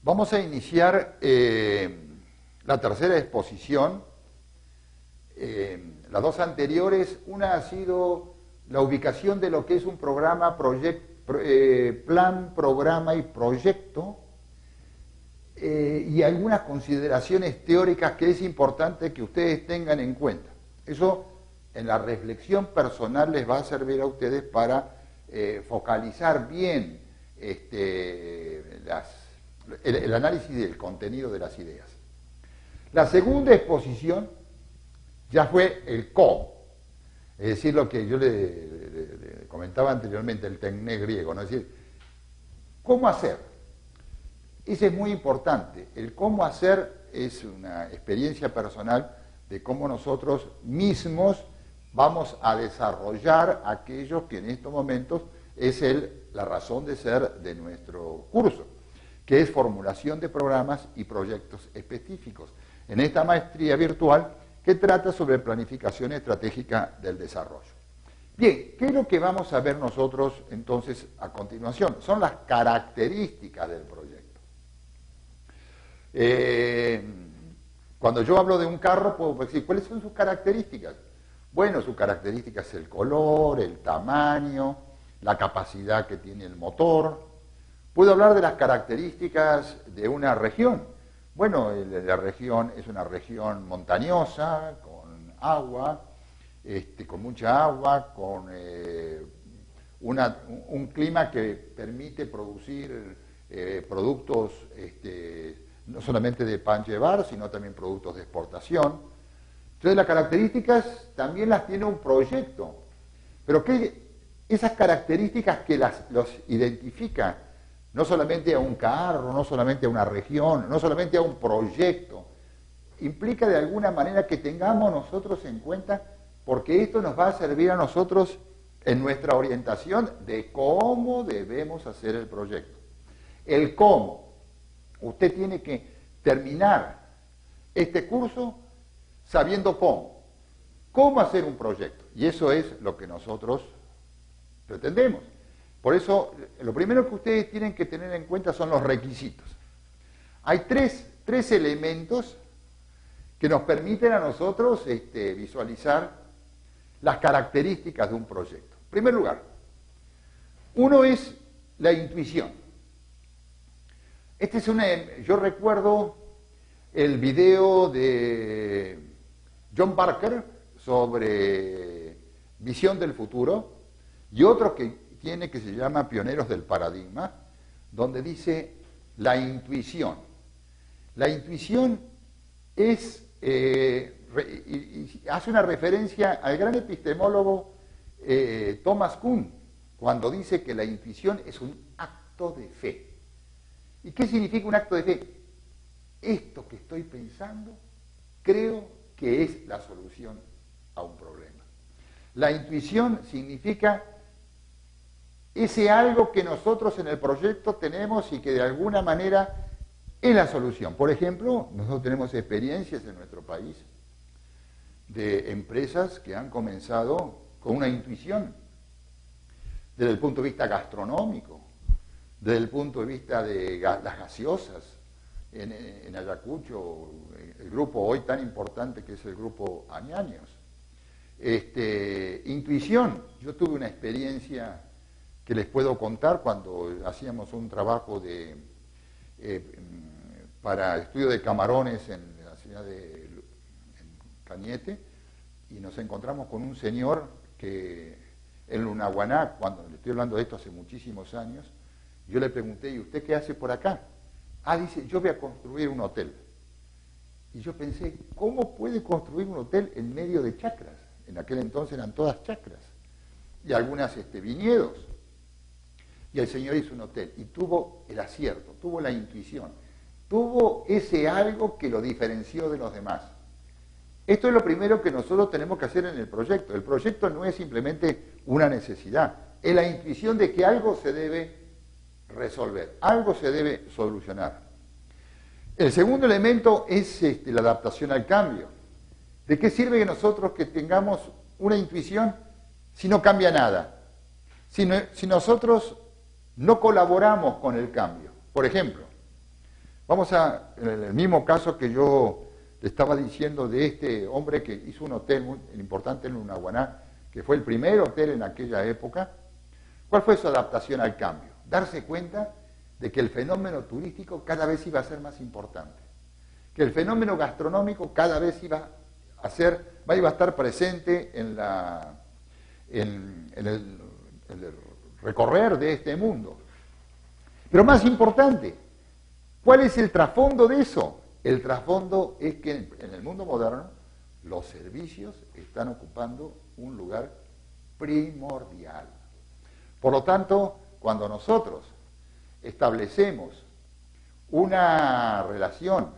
Vamos a iniciar la tercera exposición. Las dos anteriores, una ha sido la ubicación de lo que es un programa, plan, programa y proyecto, y algunas consideraciones teóricas que es importante que ustedes tengan en cuenta. Eso en la reflexión personal les va a servir a ustedes para focalizar bien el análisis del contenido de las ideas. La segunda exposición ya fue el cómo, es decir, lo que yo le comentaba anteriormente, el tecné griego, ¿no? Es decir, ¿cómo hacer? Ese es muy importante. El cómo hacer es una experiencia personal de cómo nosotros mismos vamos a desarrollar aquello que en estos momentos es la razón de ser de nuestro curso, que es formulación de programas y proyectos específicos. En esta maestría virtual que trata sobre planificación estratégica del desarrollo. Bien, ¿qué es lo que vamos a ver nosotros entonces a continuación? Son las características del proyecto. Cuando yo hablo de un carro, puedo decir, ¿cuáles son sus características? Bueno, su característica es el color, el tamaño, la capacidad que tiene el motor. Puedo hablar de las características de una región. Bueno, la región es una región montañosa, con agua, con mucha agua, con un clima que permite producir productos no solamente de pan llevar, sino también productos de exportación. Entonces las características también las tiene un proyecto, pero esas características que los identifica no solamente a un carro, no solamente a una región, no solamente a un proyecto, implica de alguna manera que tengamos nosotros en cuenta, porque esto nos va a servir a nosotros en nuestra orientación de cómo debemos hacer el proyecto. El cómo. Usted tiene que terminar este curso sabiendo cómo. Cómo hacer un proyecto. Y eso es lo que nosotros pretendemos. Por eso, lo primero que ustedes tienen que tener en cuenta son los requisitos. Hay tres elementos que nos permiten a nosotros visualizar las características de un proyecto. En primer lugar, uno es la intuición. Yo recuerdo el video de John Barker sobre visión del futuro y otro que se llama Pioneros del Paradigma, donde dice la intuición. La intuición es, hace una referencia al gran epistemólogo Thomas Kuhn, cuando dice que la intuición es un acto de fe. ¿Y qué significa un acto de fe? Esto que estoy pensando, creo que es la solución a un problema. La intuición significa ese algo que nosotros en el proyecto tenemos y que de alguna manera es la solución. Por ejemplo, nosotros tenemos experiencias en nuestro país de empresas que han comenzado con una intuición desde el punto de vista gastronómico, desde el punto de vista de las gaseosas. En Ayacucho, el grupo hoy tan importante que es el grupo Añaños. Intuición. Yo tuve una experiencia que les puedo contar cuando hacíamos un trabajo para estudio de camarones en la ciudad de Cañete, y nos encontramos con un señor que en Lunahuaná, cuando le estoy hablando de esto hace muchísimos años, yo le pregunté, ¿y usted qué hace por acá? Dice, yo voy a construir un hotel. Y yo pensé, ¿cómo puede construir un hotel en medio de chacras? En aquel entonces eran todas chacras. Y algunas viñedos. Y el señor hizo un hotel y tuvo el acierto, tuvo la intuición, tuvo ese algo que lo diferenció de los demás. Esto es lo primero que nosotros tenemos que hacer en el proyecto. El proyecto no es simplemente una necesidad, es la intuición de que algo se debe resolver, algo se debe solucionar. El segundo elemento es la adaptación al cambio. ¿De qué sirve que nosotros que tengamos una intuición si no cambia nada? Si nosotros no colaboramos con el cambio. Por ejemplo, En el mismo caso que yo le estaba diciendo de este hombre que hizo un hotel muy importante en Lunahuaná, que fue el primer hotel en aquella época. ¿Cuál fue su adaptación al cambio? Darse cuenta de que el fenómeno turístico cada vez iba a ser más importante, que el fenómeno gastronómico cada vez iba a estar presente en el recorrer de este mundo. Pero más importante, ¿cuál es el trasfondo de eso? El trasfondo es que en el mundo moderno los servicios están ocupando un lugar primordial. Por lo tanto, cuando nosotros establecemos una relación,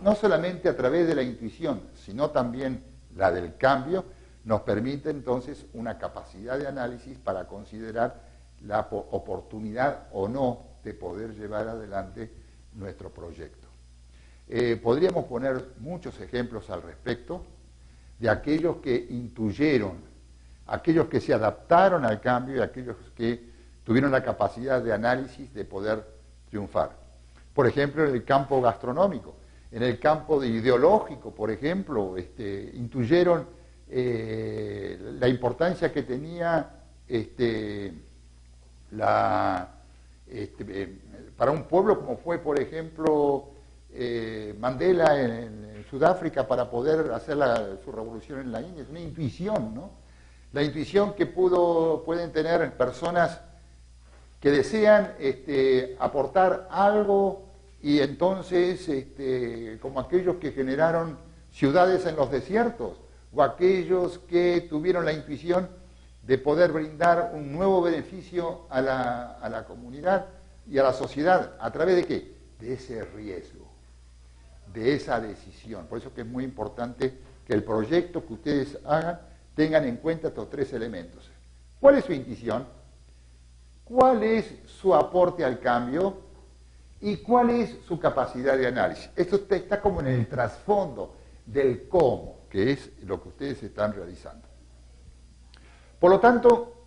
no solamente a través de la intuición, sino también la del cambio, nos permite entonces una capacidad de análisis para considerar la oportunidad o no de poder llevar adelante nuestro proyecto. Podríamos poner muchos ejemplos al respecto de aquellos que intuyeron, aquellos que se adaptaron al cambio y aquellos que tuvieron la capacidad de análisis de poder triunfar. Por ejemplo, en el campo gastronómico, en el campo ideológico, por ejemplo, intuyeron la importancia que tenía para un pueblo como fue, por ejemplo, Mandela en Sudáfrica para poder hacer su revolución en la India. Es una intuición, ¿no? La intuición que pueden tener personas que desean aportar algo y entonces, como aquellos que generaron ciudades en los desiertos, o aquellos que tuvieron la intuición de poder brindar un nuevo beneficio a la comunidad y a la sociedad. ¿A través de qué? De ese riesgo, de esa decisión. Por eso que es muy importante que el proyecto que ustedes hagan tengan en cuenta estos tres elementos. ¿Cuál es su intuición? ¿Cuál es su aporte al cambio? ¿Y cuál es su capacidad de análisis? Esto está como en el trasfondo del cómo, que es lo que ustedes están realizando. Por lo tanto,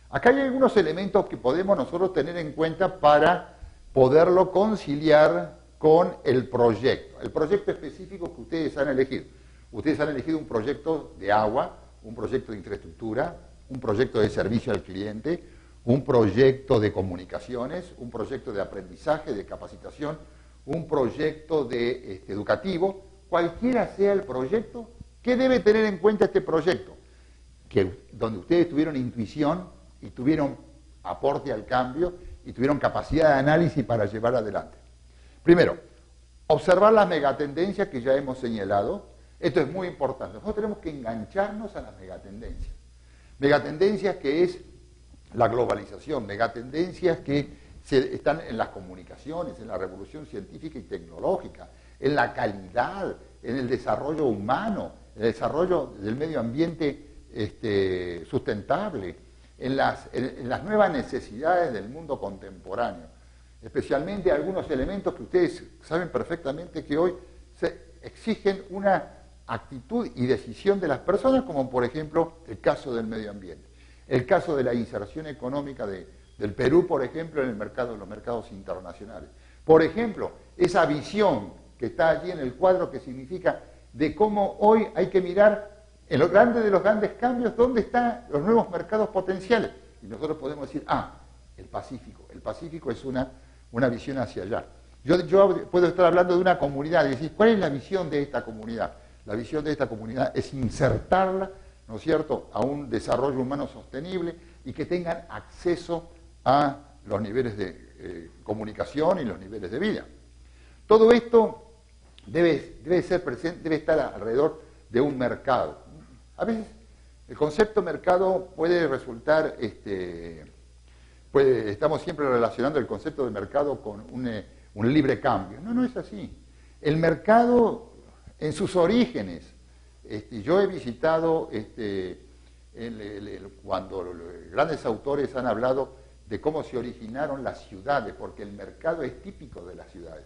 acá hay algunos elementos que podemos nosotros tener en cuenta para poderlo conciliar con el proyecto específico que ustedes han elegido. Ustedes han elegido un proyecto de agua, un proyecto de infraestructura, un proyecto de servicio al cliente, un proyecto de comunicaciones, un proyecto de aprendizaje, de capacitación, un proyecto educativo. Cualquiera sea el proyecto, ¿qué debe tener en cuenta este proyecto? Donde ustedes tuvieron intuición y tuvieron aporte al cambio y tuvieron capacidad de análisis para llevar adelante. Primero, observar las megatendencias que ya hemos señalado. Esto es muy importante. Nosotros tenemos que engancharnos a las megatendencias. Megatendencias que es la globalización, megatendencias que están en las comunicaciones, en la revolución científica y tecnológica, en la calidad, en el desarrollo humano, en el desarrollo del medio ambiente sustentable, en las nuevas necesidades del mundo contemporáneo, especialmente algunos elementos que ustedes saben perfectamente que hoy exigen una actitud y decisión de las personas, como por ejemplo el caso del medio ambiente, el caso de la inserción económica del Perú, por ejemplo, en los mercados internacionales. Por ejemplo, esa visión que está allí en el cuadro que significa de cómo hoy hay que mirar en lo grande de los grandes cambios, ¿dónde están los nuevos mercados potenciales? Y nosotros podemos decir, el Pacífico. El Pacífico es una visión hacia allá. Yo puedo estar hablando de una comunidad y decir, ¿cuál es la visión de esta comunidad? La visión de esta comunidad es insertarla, ¿no es cierto?, a un desarrollo humano sostenible y que tengan acceso a los niveles de comunicación y los niveles de vida. Todo esto debe ser presente, debe estar alrededor de un mercado. A veces el concepto mercado puede resultar, estamos siempre relacionando el concepto de mercado con un libre cambio. No es así. El mercado, en sus orígenes, yo he visitado, cuando los grandes autores han hablado de cómo se originaron las ciudades, porque el mercado es típico de las ciudades.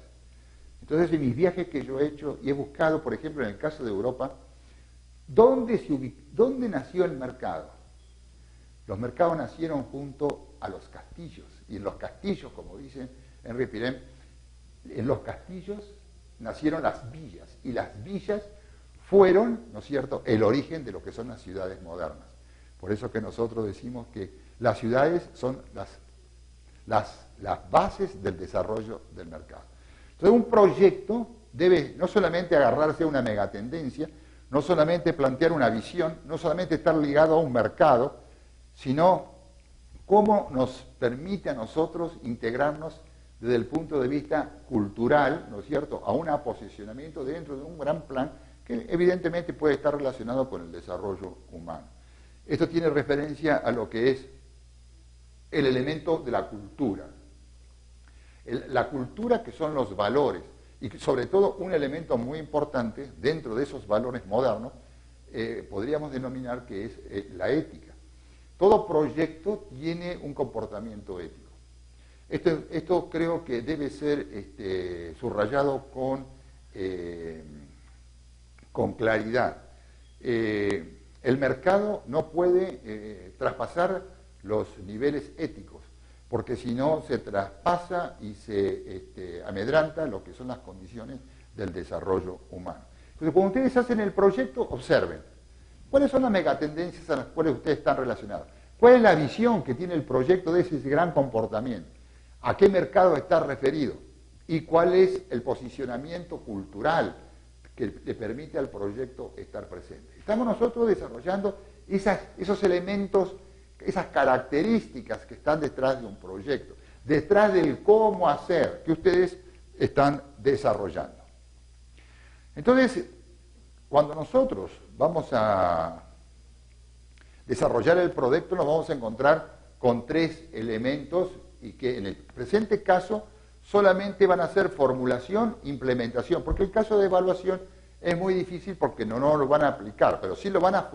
Entonces, en mis viajes que yo he hecho, y he buscado, por ejemplo, en el caso de Europa, ¿dónde nació el mercado? Los mercados nacieron junto a los castillos, y en los castillos, como dice Henri Pirenne, En los castillos nacieron las villas, y las villas fueron, ¿no es cierto?, el origen de lo que son las ciudades modernas. Por eso que nosotros decimos que las ciudades son las bases del desarrollo del mercado. Entonces, un proyecto debe no solamente agarrarse a una megatendencia, no solamente plantear una visión, no solamente estar ligado a un mercado, sino cómo nos permite a nosotros integrarnos desde el punto de vista cultural, ¿no es cierto?, a un posicionamiento dentro de un gran plan que evidentemente puede estar relacionado con el desarrollo humano. Esto tiene referencia a lo que es el elemento de la cultura. La cultura, que son los valores, y sobre todo un elemento muy importante dentro de esos valores modernos, podríamos denominar que es la ética. Todo proyecto tiene un comportamiento ético. Esto creo que debe ser subrayado con claridad. El mercado no puede traspasar los niveles éticos, porque si no se traspasa y se amedranta lo que son las condiciones del desarrollo humano. Entonces, cuando ustedes hacen el proyecto, observen cuáles son las megatendencias a las cuales ustedes están relacionados, cuál es la visión que tiene el proyecto de ese gran comportamiento, a qué mercado está referido y cuál es el posicionamiento cultural que le permite al proyecto estar presente. Estamos nosotros desarrollando esos elementos, esas características que están detrás de un proyecto, detrás del cómo hacer que ustedes están desarrollando. Entonces, cuando nosotros vamos a desarrollar el proyecto, nos vamos a encontrar con tres elementos y que en el presente caso solamente van a ser formulación e implementación, porque el caso de evaluación es muy difícil porque no lo van a aplicar, pero sí lo van a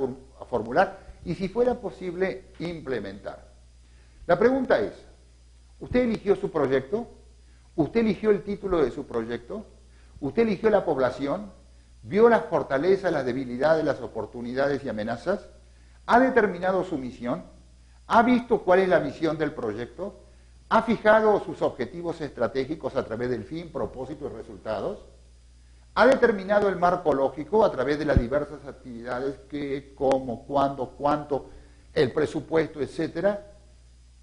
formular y, si fuera posible, implementar. La pregunta es, ¿usted eligió su proyecto? ¿Usted eligió el título de su proyecto? ¿Usted eligió la población? ¿Vio las fortalezas, las debilidades, las oportunidades y amenazas? ¿Ha determinado su misión? ¿Ha visto cuál es la visión del proyecto? ¿Ha fijado sus objetivos estratégicos a través del fin, propósito y resultados? ¿Ha determinado el marco lógico a través de las diversas actividades, qué, cómo, cuándo, cuánto, el presupuesto, etcétera?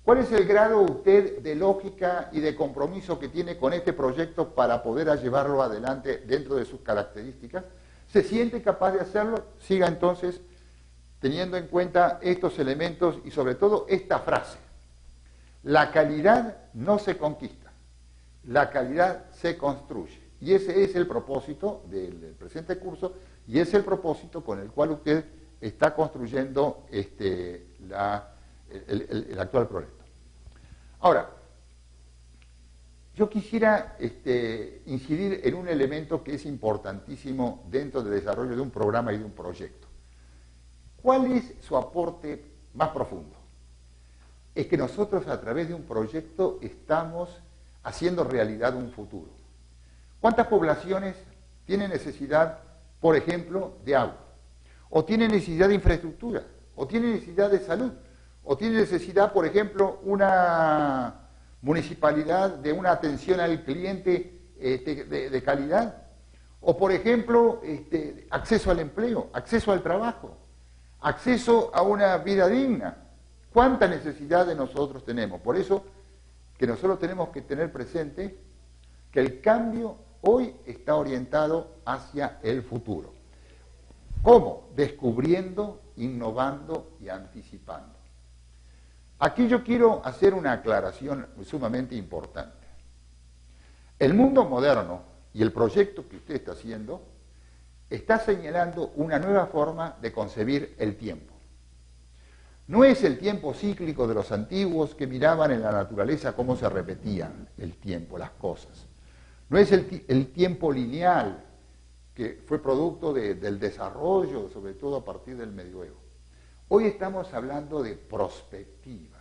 ¿Cuál es el grado usted de lógica y de compromiso que tiene con este proyecto para poder llevarlo adelante dentro de sus características? ¿Se siente capaz de hacerlo? Siga entonces teniendo en cuenta estos elementos y sobre todo esta frase. La calidad no se conquista, la calidad se construye. Y ese es el propósito del presente curso y es el propósito con el cual usted está construyendo el actual proyecto. Ahora, yo quisiera incidir en un elemento que es importantísimo dentro del desarrollo de un programa y de un proyecto. ¿Cuál es su aporte más profundo? Es que nosotros, a través de un proyecto, estamos haciendo realidad un futuro. ¿Cuántas poblaciones tienen necesidad, por ejemplo, de agua? ¿O tienen necesidad de infraestructura? ¿O tienen necesidad de salud? ¿O tienen necesidad, por ejemplo, una municipalidad de una atención al cliente de calidad? ¿O, por ejemplo, acceso al empleo, acceso al trabajo, acceso a una vida digna? ¿Cuánta necesidad de nosotros tenemos? Por eso que nosotros tenemos que tener presente que el cambio hoy está orientado hacia el futuro. ¿Cómo? Descubriendo, innovando y anticipando. Aquí yo quiero hacer una aclaración sumamente importante. El mundo moderno y el proyecto que usted está haciendo está señalando una nueva forma de concebir el tiempo. No es el tiempo cíclico de los antiguos que miraban en la naturaleza cómo se repetían el tiempo, las cosas. No es el tiempo lineal que fue producto del desarrollo, sobre todo a partir del medioevo. Hoy estamos hablando de prospectiva.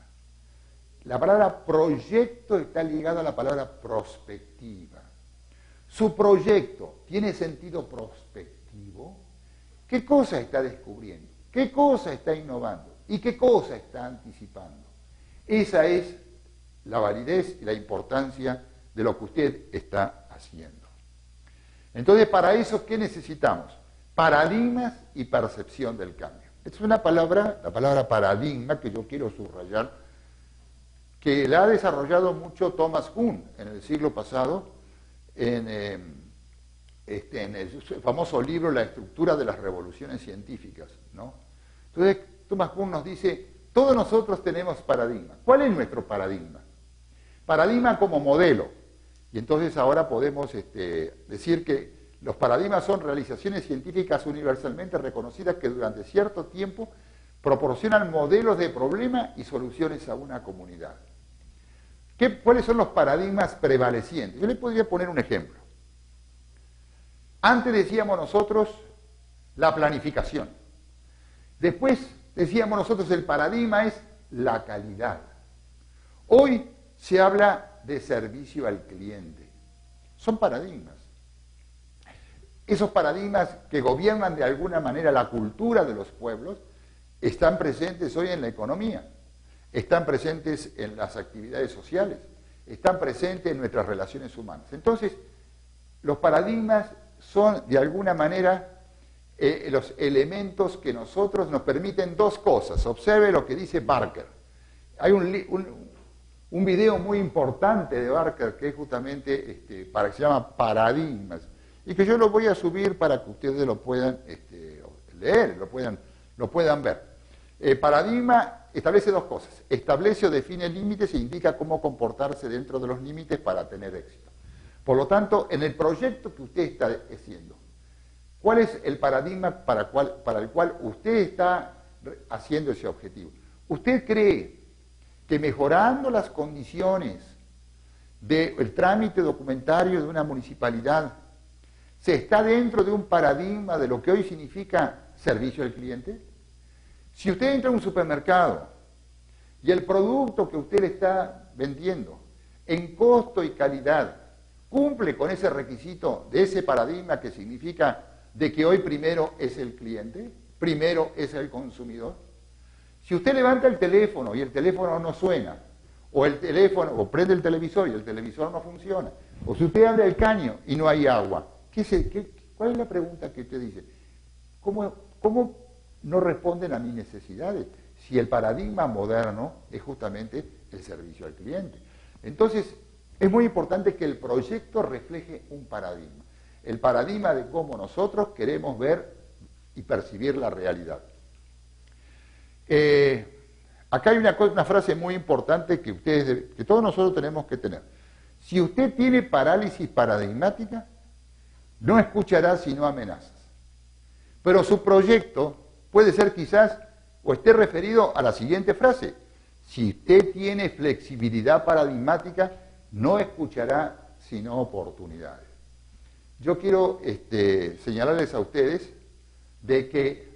La palabra proyecto está ligada a la palabra prospectiva. Su proyecto tiene sentido prospectivo. ¿Qué cosa está descubriendo? ¿Qué cosa está innovando? ¿Y qué cosa está anticipando? Esa es la validez y la importancia de lo que usted está haciendo. haciendo. Entonces, para eso, ¿qué necesitamos? Paradigmas y percepción del cambio. Esta es una palabra, la palabra paradigma, que yo quiero subrayar, que la ha desarrollado mucho Thomas Kuhn en el siglo pasado, en el famoso libro La estructura de las revoluciones científicas, ¿no? Entonces, Thomas Kuhn nos dice, todos nosotros tenemos paradigma. ¿Cuál es nuestro paradigma? Paradigma como modelo. Y entonces ahora podemos decir que los paradigmas son realizaciones científicas universalmente reconocidas que durante cierto tiempo proporcionan modelos de problema y soluciones a una comunidad. ¿Cuáles son los paradigmas prevalecientes? Yo les podría poner un ejemplo. Antes decíamos nosotros la planificación. Después decíamos nosotros el paradigma es la calidad. Hoy se habla de servicio al cliente. Son paradigmas. Esos paradigmas que gobiernan de alguna manera la cultura de los pueblos están presentes hoy en la economía, están presentes en las actividades sociales, están presentes en nuestras relaciones humanas. Entonces, los paradigmas son de alguna manera los elementos que nosotros nos permiten dos cosas. Observe lo que dice Barker. Hay un video muy importante de Barker que es justamente que se llama Paradigmas, y que yo lo voy a subir para que ustedes lo puedan leer, lo puedan ver. Paradigma establece dos cosas. Establece o define límites e indica cómo comportarse dentro de los límites para tener éxito. Por lo tanto, en el proyecto que usted está haciendo, ¿cuál es el paradigma para el cual usted está haciendo ese objetivo? ¿Usted cree que mejorando las condiciones del trámite documentario de una municipalidad se está dentro de un paradigma de lo que hoy significa servicio al cliente? Si usted entra a un supermercado y el producto que usted le está vendiendo en costo y calidad cumple con ese requisito de ese paradigma que significa de que hoy primero es el cliente, primero es el consumidor. Si usted levanta el teléfono y el teléfono no suena, o prende el televisor y el televisor no funciona, o si usted abre el caño y no hay agua, ¿cuál es la pregunta que usted dice? ¿Cómo no responden a mis necesidades si el paradigma moderno es justamente el servicio al cliente? Entonces, es muy importante que el proyecto refleje un paradigma, el paradigma de cómo nosotros queremos ver y percibir la realidad. Acá hay una frase muy importante que todos nosotros tenemos que tener. Si usted tiene parálisis paradigmática, no escuchará sino amenazas. Pero su proyecto puede ser quizás, o esté referido a la siguiente frase: si usted tiene flexibilidad paradigmática, no escuchará sino oportunidades. Yo quiero señalarles a ustedes de que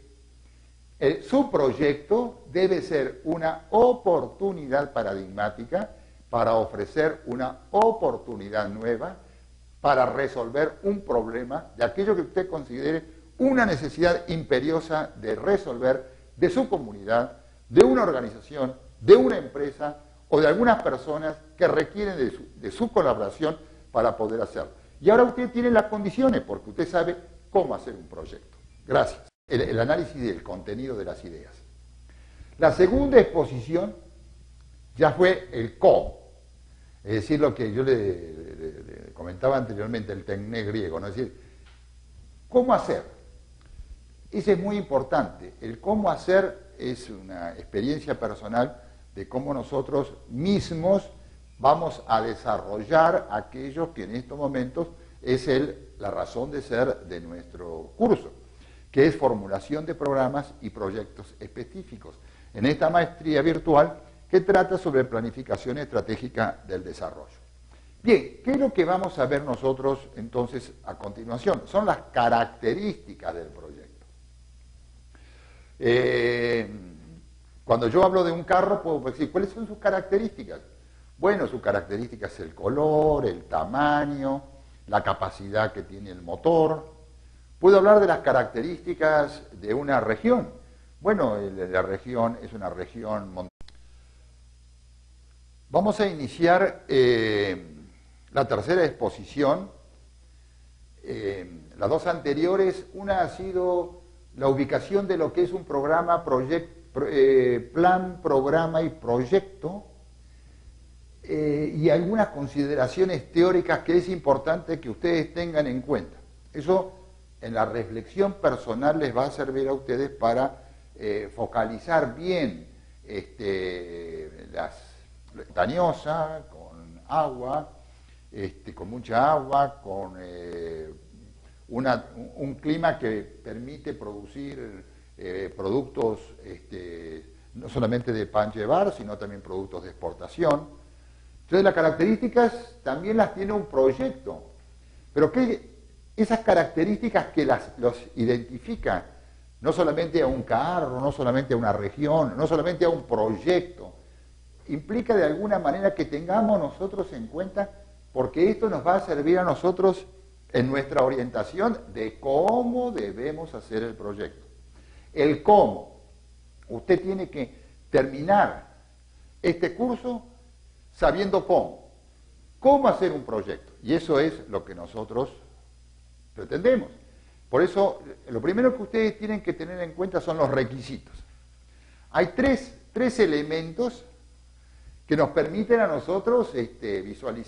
su proyecto debe ser una oportunidad paradigmática para ofrecer una oportunidad nueva para resolver un problema de aquello que usted considere una necesidad imperiosa de resolver de su comunidad, de una organización, de una empresa o de algunas personas que requieren de su colaboración para poder hacerlo. Y ahora usted tiene las condiciones porque usted sabe cómo hacer un proyecto. Gracias. El análisis del contenido de las ideas. La segunda exposición ya fue el cómo, es decir, lo que yo le comentaba anteriormente, el tecné griego, ¿no? Es decir, ¿cómo hacer? Ese es muy importante. El cómo hacer es una experiencia personal de cómo nosotros mismos vamos a desarrollar aquello que en estos momentos es la razón de ser de nuestro curso, que es formulación de programas y proyectos específicos, en esta maestría virtual que trata sobre planificación estratégica del desarrollo. Bien, ¿qué es lo que vamos a ver nosotros entonces a continuación? Son las características del proyecto. Cuando yo hablo de un carro, puedo decir, ¿cuáles son sus características? Bueno, su característica es el color, el tamaño, la capacidad que tiene el motor. Puedo hablar de las características de una región. Bueno, la región es una región montañosa. Vamos a iniciar la tercera exposición las dos anteriores, una ha sido la ubicación de lo que es un programa, plan, programa y proyecto, y algunas consideraciones teóricas que es importante que ustedes tengan en cuenta. Eso en la reflexión personal les va a servir a ustedes para focalizar bien dañosa, con agua, con mucha agua, con un clima que permite producir productos no solamente de pan llevar, sino también productos de exportación. Entonces las características también las tiene un proyecto, pero esas características que los identifican no solamente a un carro, no solamente a una región, no solamente a un proyecto, implica de alguna manera que tengamos nosotros en cuenta, porque esto nos va a servir a nosotros en nuestra orientación de cómo debemos hacer el proyecto. El cómo. Usted tiene que terminar este curso sabiendo cómo. Cómo hacer un proyecto. Y eso es lo que nosotros pretendemos. Por eso, lo primero que ustedes tienen que tener en cuenta son los requisitos. Hay tres elementos que nos permiten a nosotros visualizar